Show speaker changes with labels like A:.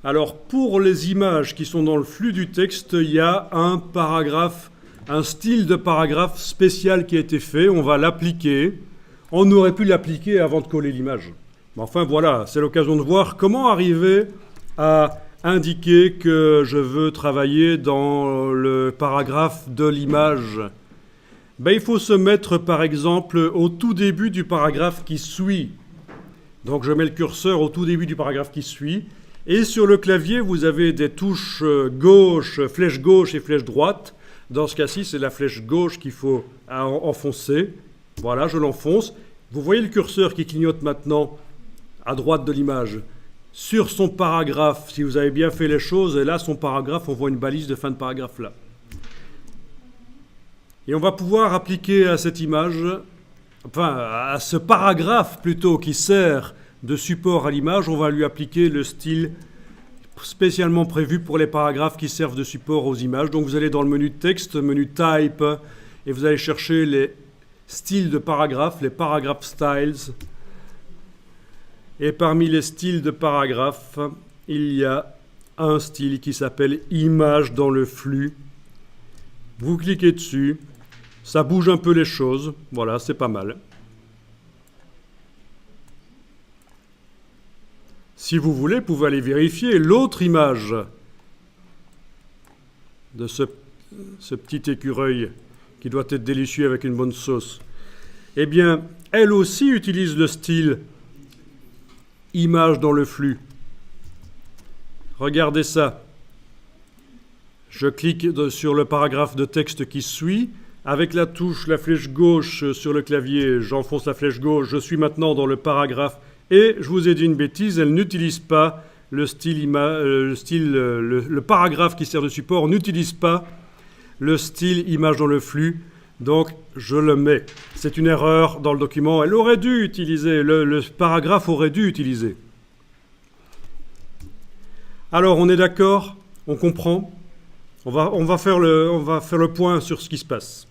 A: Alors, pour les images qui sont dans le flux du texte, il y a un paragraphe, un style de paragraphe spécial qui a été fait. On va l'appliquer. On aurait pu l'appliquer avant de coller l'image. Mais enfin, voilà, c'est l'occasion de voir comment arriver à indiquer que je veux travailler dans le paragraphe de l'image. Il faut se mettre, par exemple, au tout début du paragraphe qui suit. Donc, je mets le curseur au tout début du paragraphe qui suit. Et sur le clavier, vous avez des touches gauche et flèche droite. Dans ce cas-ci, c'est la flèche gauche qu'il faut enfoncer. Voilà, je l'enfonce. Vous voyez le curseur qui clignote maintenant à droite de l'image. Sur son paragraphe, si vous avez bien fait les choses, et là, son paragraphe, on voit une balise de fin de paragraphe là. Et on va pouvoir appliquer à cette image, enfin, à ce paragraphe plutôt, qui sert de support à l'image, on va lui appliquer le style spécialement prévu pour les paragraphes qui servent de support aux images. Donc vous allez dans le menu texte, menu type, et vous allez chercher les styles de paragraphes, les paragraph styles. Et parmi les styles de paragraphes, il y a un style qui s'appelle image dans le flux. Vous cliquez dessus, ça bouge un peu les choses, voilà, c'est pas mal. Si vous voulez, vous pouvez aller vérifier l'autre image de ce petit écureuil qui doit être délicieux avec une bonne sauce. Eh bien, elle aussi utilise le style image dans le flux. Regardez ça. Je clique sur le paragraphe de texte qui suit. Avec la touche, la flèche gauche sur le clavier, j'enfonce la flèche gauche. Je suis maintenant dans le paragraphe. Et je vous ai dit une bêtise, elle n'utilise pas le paragraphe qui sert de support, n'utilise pas le style image dans le flux. Donc, je le mets. C'est une erreur dans le document. Elle aurait dû utiliser, le paragraphe aurait dû utiliser. Alors, on est d'accord? On comprend? On va faire le point sur ce qui se passe.